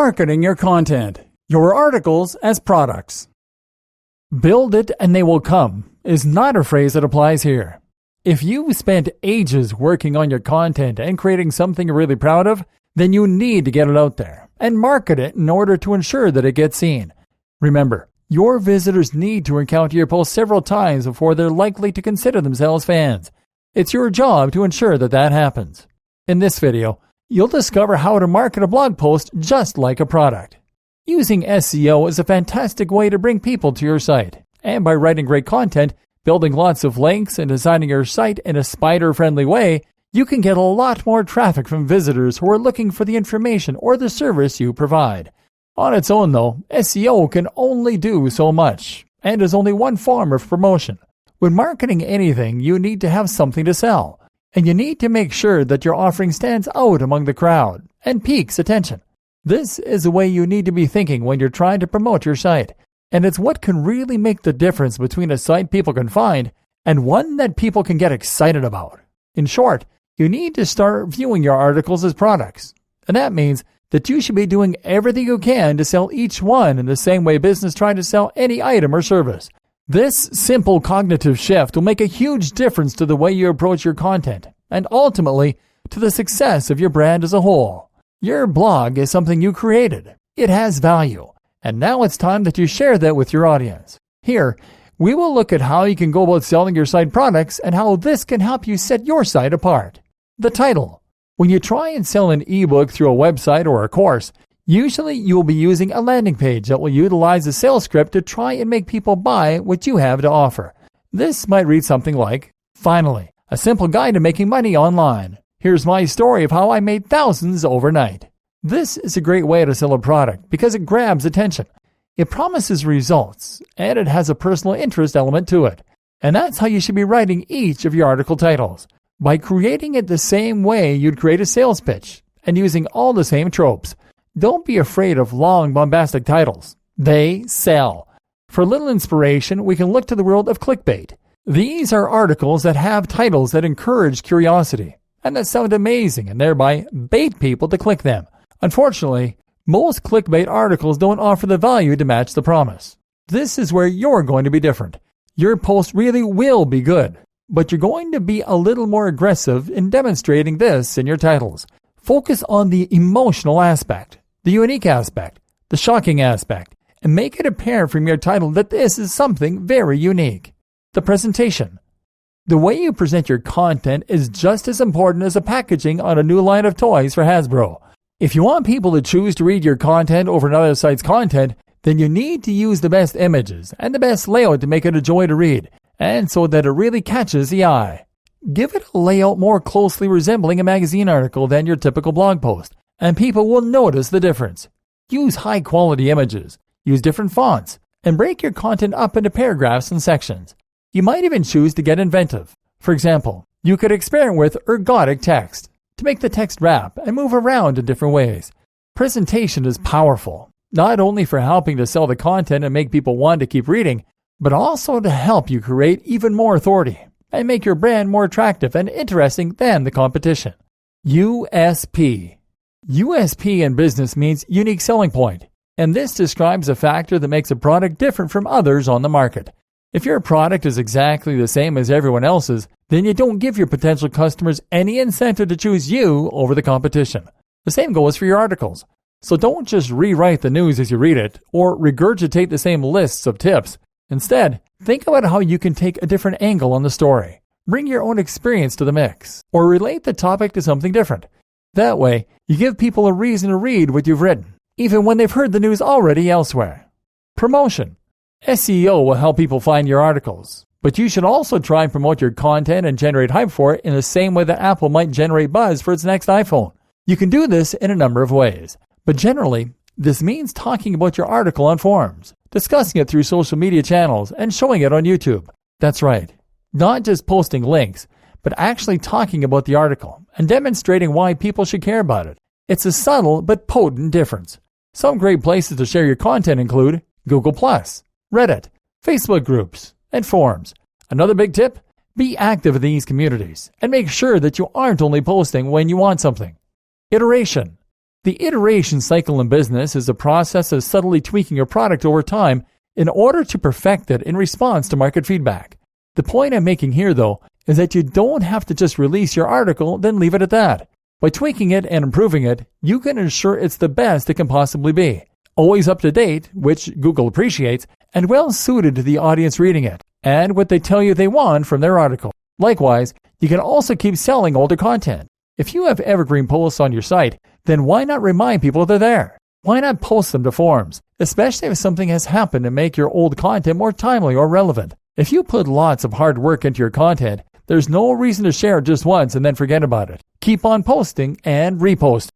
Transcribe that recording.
Marketing your content, your articles as products. Build it and they will come is not a phrase that applies here. If you've spent ages working on your content and creating something you're really proud of, then you need to get it out there and market it in order to ensure that it gets seen. Remember, your visitors need to encounter your post several times before they're likely to consider themselves fans. It's your job to ensure that that happens. In this video, you'll discover how to market a blog post just like a product. Using SEO is a fantastic way to bring people to your site, and by writing great content, building lots of links, and designing your site in a spider-friendly way, you can get a lot more traffic from visitors who are looking for the information or the service you provide. On its own though, SEO can only do so much, and is only one form of promotion. When marketing anything, you need to have something to sell, and you need to make sure that your offering stands out among the crowd and piques attention. This is the way you need to be thinking when you're trying to promote your site, and it's what can really make the difference between a site people can find and one that people can get excited about. In short, you need to start viewing your articles as products, and that means that you should be doing everything you can to sell each one in the same way business trying to sell any item or service. This simple cognitive shift will make a huge difference to the way you approach your content, and ultimately to the success of your brand as a whole. Your blog is something you created. It has value, and now it's time that you share that with your audience. Here, we will look at how you can go about selling your site products and how this can help you set your site apart. The title. When you try and sell an ebook through a website or a course, usually you will be using a landing page that will utilize a sales script to try and make people buy what you have to offer. This might read something like, "Finally, a simple guide to making money online. Here's my story of how I made thousands overnight." This is a great way to sell a product because it grabs attention. It promises results, and it has a personal interest element to it. And that's how you should be writing each of your article titles, by creating it the same way you'd create a sales pitch, and using all the same tropes. Don't be afraid of long, bombastic titles. They sell. For a little inspiration, we can look to the world of clickbait. These are articles that have titles that encourage curiosity, and that sound amazing and thereby bait people to click them. Unfortunately, most clickbait articles don't offer the value to match the promise. This is where you're going to be different. Your post really will be good, but you're going to be a little more aggressive in demonstrating this in your titles. Focus on the emotional aspect, the unique aspect, the shocking aspect, and make it apparent from your title that this is something very unique. The presentation. The way you present your content is just as important as the packaging on a new line of toys for Hasbro. If you want people to choose to read your content over another site's content, then you need to use the best images and the best layout to make it a joy to read, and so that it really catches the eye. Give it a layout more closely resembling a magazine article than your typical blog post, and people will notice the difference. Use high-quality images, use different fonts, and break your content up into paragraphs and sections. You might even choose to get inventive. For example, you could experiment with ergodic text to make the text wrap and move around in different ways. Presentation is powerful, not only for helping to sell the content and make people want to keep reading, but also to help you create even more authority and make your brand more attractive and interesting than the competition. USP. USP in business means unique selling point, and this describes a factor that makes a product different from others on the market. If your product is exactly the same as everyone else's, then you don't give your potential customers any incentive to choose you over the competition. The same goes for your articles. So don't just rewrite the news as you read it, or regurgitate the same lists of tips. Instead, think about how you can take a different angle on the story. Bring your own experience to the mix, or relate the topic to something different. That way, you give people a reason to read what you've written, even when they've heard the news already elsewhere. Promotion. SEO will help people find your articles, but you should also try and promote your content and generate hype for it in the same way that Apple might generate buzz for its next iPhone. You can do this in a number of ways, but generally, this means talking about your article on forums, discussing it through social media channels, and showing it on YouTube. That's right, not just posting links, but actually talking about the article and demonstrating why people should care about it. It's a subtle but potent difference. Some great places to share your content include Google+, Reddit, Facebook groups, and forums. Another big tip? Be active in these communities and make sure that you aren't only posting when you want something. Iteration. The iteration cycle in business is a process of subtly tweaking your product over time in order to perfect it in response to market feedback. The point I'm making here, though, is that you don't have to just release your article, then leave it at that. By tweaking it and improving it, you can ensure it's the best it can possibly be. Always up to date, which Google appreciates, and well suited to the audience reading it, and what they tell you they want from their article. Likewise, you can also keep selling older content. If you have evergreen posts on your site, then why not remind people they're there? Why not post them to forums, especially if something has happened to make your old content more timely or relevant? If you put lots of hard work into your content, there's no reason to share it just once and then forget about it. Keep on posting and reposting.